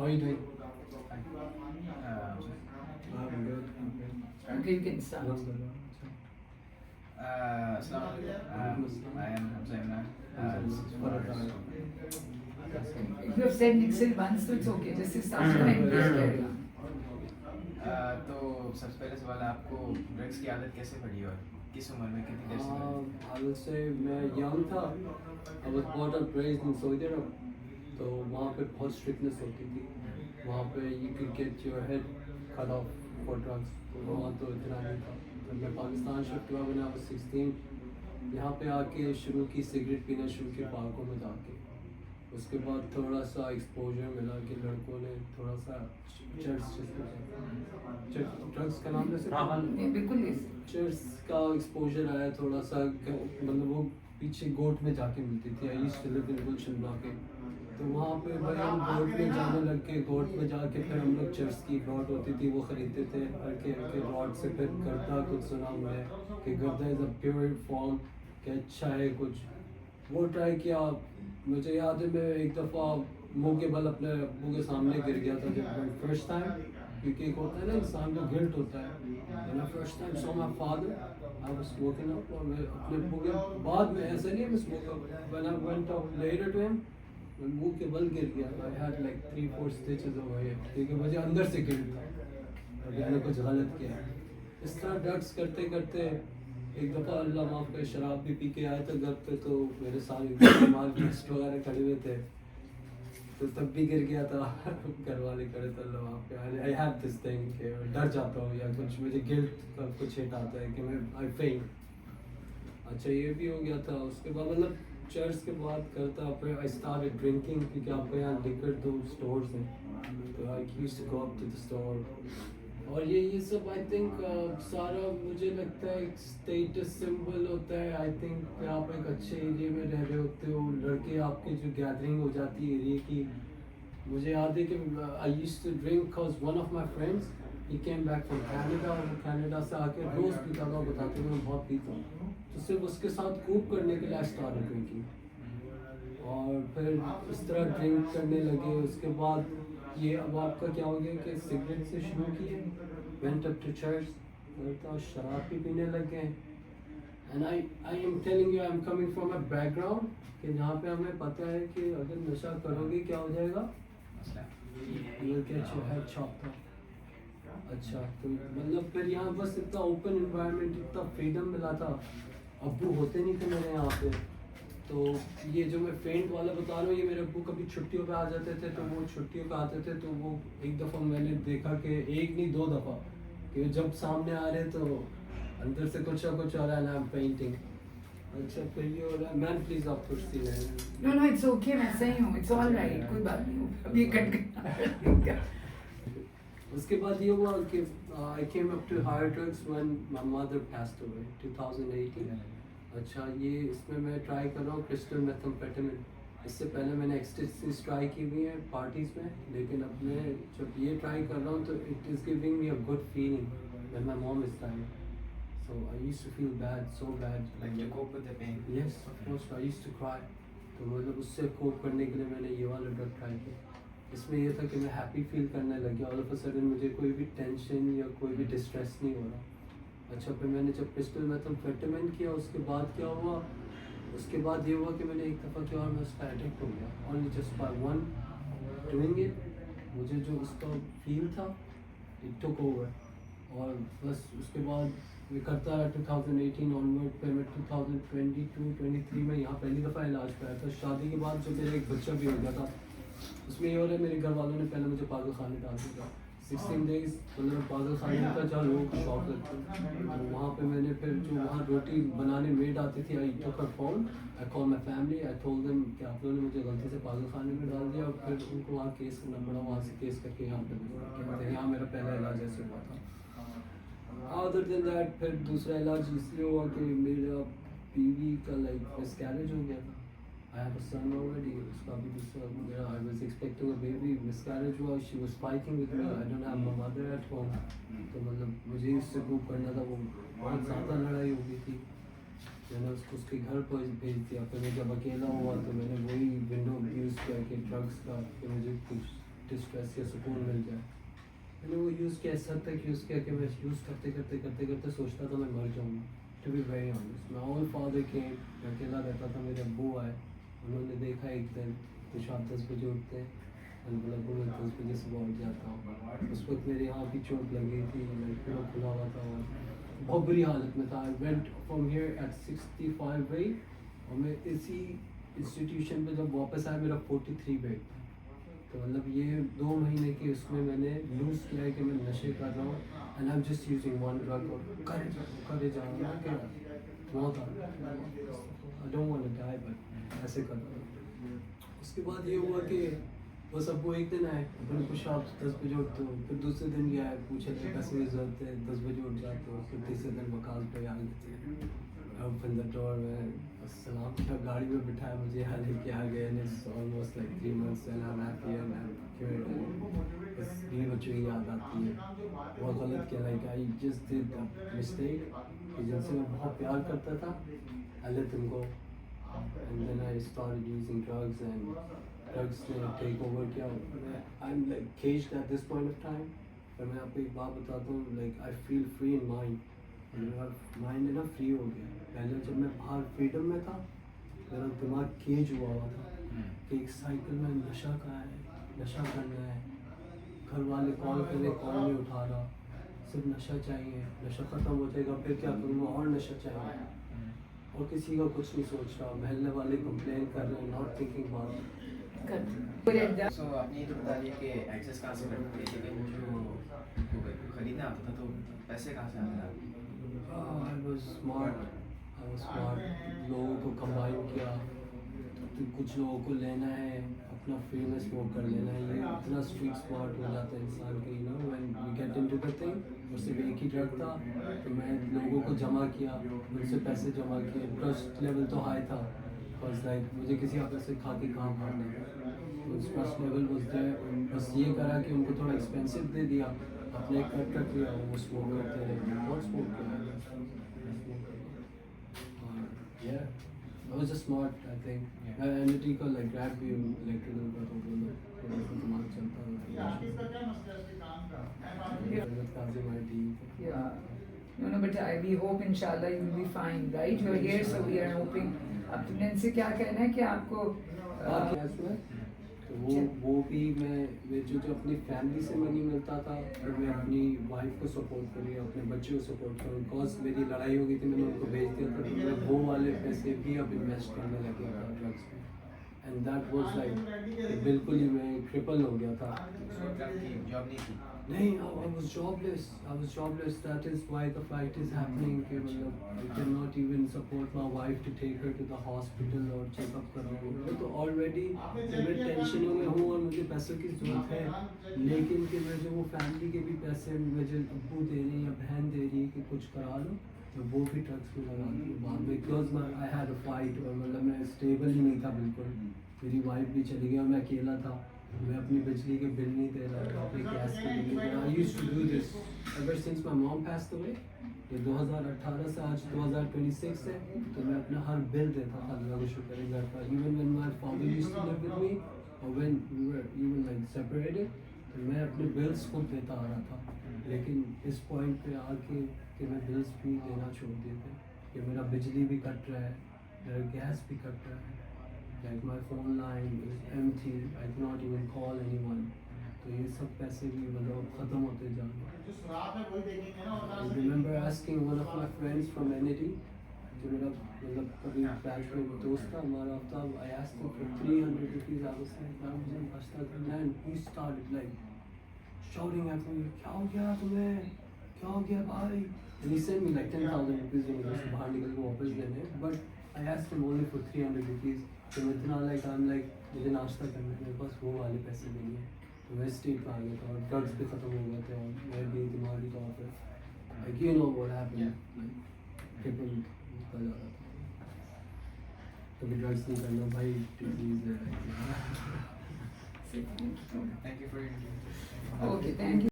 How are you doing? I'm good. Okay, you can start. Assalamualaikum. I am Hamza Imran. You have said Nixil once, so it's okay. Just start and just carry on. तो सबसे पहले सवाल है, आपको drugs की आदत कैसे पड़ी और किस उम्र में, कितनी देर से पड़ी? I would say मैं young था. I was brought up raised in Saudi Arabia. तो वहाँ पे बहुत strictness होती थी. वहाँ पे you could get your head cut off for drugs. तो वहाँ तो इतना नहीं था. तो मैं पाकिस्तान शिफ्ट हुआ when I was 16. यहाँ पे आके शुरू की सिगरेट पीना शुरू की पार्कों में जाके. उसके बाद थोड़ा सा एक्सपोजर मिला कि लड़कों ने थोड़ा सा ड्रग्स का नाम जैसे बिल्कुल चर्च का एक्सपोजर आया थोड़ा सा, मतलब वो पीछे गोट में जाके मिलती थी. I used to live in Gulshan block K. तो वहाँ पे भाई हम गोट में जाने लग के, गोट में जाके फिर हम लोग चर्च की रॉड होती थी वो ख़रीदते थे. हल्के रॉड से फिर गर्दा कुछ सुना हुआ है कि गर्दा इज़ अ प्योर फॉर्म, कि अच्छा है कुछ. वो ट्राई किया. मुझे याद है मैं एक दफ़ा मुँह के बल अपने अब्बू के सामने गिर गया था जब फर्स्ट टाइम, क्योंकि एक होता है ना इंसान को गिल्ट होता है. First time saw my father I was smoking up, और मैं अपने अब्बू के बाद में ऐसा नहीं है मैं smoker, when I went out later to him मुँह के बल गिर गया. I had like 3-4 stitches over here, क्योंकि मुझे अंदर से गिल्ट था और मैंने कुछ गलत किया. इस तरह ड्रग्स करते करते एक दफ़ा अल्लाह माफ़ करे शराब भी पी के आए थे घर पे. तो मेरे सारे माल गेस्ट वगैरह खड़े हुए थे, तो तब भी गिर गया था. घर वाले खड़े थे. अल्लाह माफ़ करे, आई हैव दिस थिंग कि डर जाता हूँ या कुछ मुझे गिल्ट का कुछ हिट आता है कि मैं आई फेंट. अच्छा ये भी हो गया था. उसके बाद मतलब चर्च के बाद करता फिर आई स्टार्टेड ड्रिंकिंग, क्योंकि आपके यहाँ लिकर 2 स्टोर्स हैं. तो I used to go up to the store. और ये सब आई थिंक सारा मुझे लगता है एक स्टेटस सिंबल होता है. आई थिंक कि आप एक अच्छे एरिया में रह रहे होते हो, लड़के आपकी जो गैदरिंग हो जाती है एरिया की. मुझे याद है कि I used to drink because one of my friends he came back from Canada, और कनाडा से आके रोज़ पीता था. बताते मैं बहुत पीता हूँ. तो सिर्फ उसके साथ कूप करने के लिए आई स्टार्टेड ड्रिंकिंग. और फिर इस तरह ड्रिंक करने लगे. उसके बाद ये अब आपका क्या हो गया कि सिगरेट से शुरू किए, वेंट अप टू चर्च, करता शराब भी पीने लग गए. And I am telling you I am coming from a background कि जहाँ पे हमें पता है कि अगर नशा करोगे क्या हो जाएगा, you will get your head chopped off. अच्छा तो मतलब फिर यहाँ बस इतना ओपन एनवायरनमेंट, इतना फ्रीडम मिला था. अब्बू होते नहीं थे मेरे यहाँ पे. तो ये जो मैं फेंट वाला बता रहा हूँ, ये मेरे अब्बू कभी छुट्टियों पे आ जाते थे. तो वो छुट्टियों पे आते थे तो वो एक दफ़ा मैंने देखा कि एक नहीं 2 दफ़ा कि जब सामने आ रहे तो अंदर से कुछ ना कुछ हो रहा है ना पेंटिंग. अच्छा फिर ये हो रहा है. मैन प्लीज़ आप कुछ सी रहे हैं. नो इट्स ओके, मैं सही हूँ. इट्स ऑल राइट, कोई बात नहीं. अभी कट गया. उसके बाद ये हुआ कि I came up to higher drugs when my mother passed away 2018. अच्छा ये इसमें मैं ट्राई कर रहा हूँ क्रिस्टल मेथाम्फेटामिन. इससे पहले मैंने एक्सटेसीज ट्राई की हुई है पार्टीज़ में, लेकिन अब मैं जब ये ट्राई कर रहा हूँ तो it is giving me a good feeling when my mom is dying. So I used to feel bad, so bad. Like you cope with the pain? Yes of course I used to cry. तो मतलब उससे कोप करने के लिए मैंने ये वाला drug try किया. इसमें ये था कि मैं हैप्पी फील करने लग गया. ऑल ऑफ अ सडन मुझे कोई भी टेंशन या कोई भी डिस्ट्रेस नहीं हो रहा. अच्छा फिर मैंने जब क्रिस्टल मेथाम्फेटामिन किया उसके बाद क्या हुआ, उसके बाद ये हुआ कि मैंने एक दफ़ा किया और मैं उसका एडिक्ट हो गया. Only just by one doing it मुझे जो उसका फील था इट टुक ओवर. और बस उसके बाद मैं करता रहा 2018 ऑनवर्ड. फिर मैं 2022-23 में यहाँ पहली दफ़ा इलाज कराया था. शादी के बाद जो मेरा एक बच्चा भी हो गया था, उसमें ये हो रहा है मेरे घर वालों ने पहले मुझे पागल खाने डाल दिया. 16 डेज़ मतलब पागल खाने में था जहाँ लोगों को शौक लगता है. तो वहाँ पे मैंने फिर जो वहाँ रोटी बनाने मेड आती थी, I took her phone, I call my family, I told them कि आप लोगों ने मुझे गलती से पागल खाने में डाल दिया. और फिर उनको वहाँ केस करना पड़ा. वहाँ से केस करके यहाँ पे यहाँ मेरा पहला इलाज ऐसे हुआ था. अदर देन दैट फिर दूसरा इलाज इसलिए हुआ कि मेरा बीवी का लाइक मिसकैरेज हो गया था. I have a son already. उसका भी दूसरा मेरा I was expecting a baby. Miscarriage हुआ. She was fighting with me. I don't have my mother at home. तो मतलब मुझे इससे प्रूव करना था. वो बहुत ज़्यादा लड़ाई हो गई थी. मैंने उसको उसके घर पर भेज दिया. फिर मैं जब अकेला हुआ तो मैंने वही विंडो यूज़ किया कि ड्रग्स का कि मुझे कुछ डिस्ट्रेस या सुकून मिल जाए। मैंने वो यूज़ किया, इस हद तक यूज़ किया कि मैं यूज़ करते करते सोचता था मैं मर जाऊँगा। To be very honest, my own father came, मैं अकेला रहता था, मेरे अब्बू आए, उन्होंने देखा एक दिन कुछ आप 10 बजे उठते हैं, मैंने बोला अब्बू मैं 10 बजे सुबह उठ जाता हूँ। उस वक्त मेरे यहाँ भी चोट लगी थी, मैं पूरा खुला हुआ था और बहुत बुरी हालत में था। I went from here at 65 weight और मैं इसी इंस्टीट्यूशन पे जब वापस आया मेरा 43 वेट था। तो मतलब ये 2 महीने के उसमें मैंने लूज़ किया है कि मैं नशे कर रहा हूँ and I am just using one drug और करे जा रहा हूँ कि मौत आ रही है। I don't want to die but ऐसे कर रहा हूँ। उसके बाद ये हुआ कि बस अब वो एक दिन आए, मैंने पूछा आप 10 बजे उठते हो, फिर दूसरे दिन भी आए, पूछे थे पैसे की ज़रूरत है, 10 बजे उठ जाते हो, फिर तीसरे दिन वकाल पे आ गए थे। ओपन द डोर में सलाम किया, गाड़ी में बिठाया, मुझे यहाँ लेके आ गए। It's almost like 3 months and I am happy and I am cure बस बीवी बच्चों की याद आती है। बहुत गलत किया, like I just did the mistake कि जिनसे मैं बहुत प्यार करता था I let them go and then I started using drugs and drugs ने टेक ओवर किया। I am like caged at this point of time. पर मैं आपको एक बात बताता हूँ, like I feel free in mind, मेरा माइंड है ना फ्री हो गया। पहले जब मैं बाहर फ्रीडम में था मेरा दिमाग केज हुआ था कि एक साइकिल में नशा का है, नशा करना है, घर वाले कॉल कर रहे कॉल नहीं उठा रहा, सिर्फ नशा चाहिए, नशा ख़त्म हो जाएगा फिर क्या करूँगा और नशा चाहिए, और किसी का कुछ नहीं सोच रहा, महल्ले वाले कंप्लेन कर रहे हैं, नॉट थिंकिंग अबाउट। सो आपने ये तो बता दिया कि एक्सेस कहाँ से करते थे, लेकिन जो खरीदना आता था तो पैसे कहाँ से आते थे? आई वाज स्मार्ट, लोगों को कंबाइन किया, तो कुछ लोगों को लेना है, अपना फ्री में स्मोक कर लेना है, ये इतना स्ट्रीट स्मार्ट हो जाता है इंसान के, you know when we get into the thing. और सिर्फ एक ही ड्रग था तो मैं लोगों को जमा किया, उनसे पैसे जमा किए, ट्रस्ट लेवल तो हाई था बिकॉज लाइक मुझे किसी और से खा के काम करना है, तो ट्रस्ट लेवल वाज देयर। बस ये करा कि उनको थोड़ा एक्सपेंसिव दे दिया, अपने एक कट रख लिया, वो स्मोक करते रहे, बहुत स्मोक किया। Yeah, I was just smart, I think. Energy का लाइक रैप भी इलेक्ट्रिकल का तो बोलो थोड़ा सा दिमाग चलता है। Yeah. No, but we hope inshallah you will be fine, right? You're here, so we are hoping. अब तुमने इनसे क्या कहना है कि आपको तो वो भी मैं जो अपनी फैमिली से मनी मिलता था और मैं अपनी वाइफ को सपोर्ट करूँ, अपने बच्चे को सपोर्ट करूँ, बिकॉज मेरी लड़ाई हो गई थी, मैंने उनको भेज दिया था, तो मैं वो वाले पैसे भी अब इन्वेस्ट करने लगा था ड्रग्स में, एंड दैट वाज लाइक बिल्कुल ही मैं ट्रिपल हो गया था। जॉब नहीं थी? नहीं, I was jobless, that is why the fight is happening कि मतलब I cannot even support my wife to take her to the hospital और चेकअप कराऊँ, मैं तो already मैं टेंशनों में हूँ और मुझे पैसों की ज़रूरत है, लेकिन कि मैं जो वो फैमिली के भी पैसे मुझे अब्बू दे रही है या बहन दे रही है कि कुछ करा लो, मैं वो भी ड्रग्स में लगा दी बाद में, because I had a fight और मतलब मैं स्टेबल ही नहीं था बिल्कुल, मेरी वाइफ भी चली गई और मैं अकेला था, मैं अपनी बिजली के बिल नहीं दे रहा था, अपने गैस के बिल नहीं दे रहा। I used to do this ever since my mom passed away, ये 2018 से आज 2026 है, तो मैं अपना हर बिल देता था, अल्लाह का शुक्र है घर का, even when my father used to live with me और when we were even like separated, तो मैं अपने बिल्स खुद देता आ रहा था, लेकिन इस पॉइंट पे आके कि मैं बिल्स भी देना छोड़ दिए थे, कि मेरा बिजली भी कट रहा है, मेरा गैस भी कट रहा है, like my phone line is empty, I cannot even call anyone, तो ये सब पैसे भी मतलब ख़त्म होते जा रहे हैं। I remember asking one of my friends from NAD, जो मेरा मतलब कभी बैच में दोस्त था हमारा हफ्ता, I asked him for 300 rupees, I was like यार मुझे बचता करना है, and he started like shouting at me, क्या हो गया तुम्हें, क्या हो गया भाई, and he sent me like 10,000 rupees जो मुझे बाहर निकल के वापस देने, but I asked him only for 300 rupees, तो मैं इतना मुझे नाश्ता करना है, मेरे पास वो वाले पैसे नहीं है, तो मैं स्ट्रीट पर आ गया था और ड्रग्स भी ख़त्म हो गए थे और मैं भी दिमागी तौर पर like you know what happened, triple होता जा रहा था, कभी ड्रग्स नहीं करना भाई, प्लीज़ है। Thank you for your interview. Okay, thank you.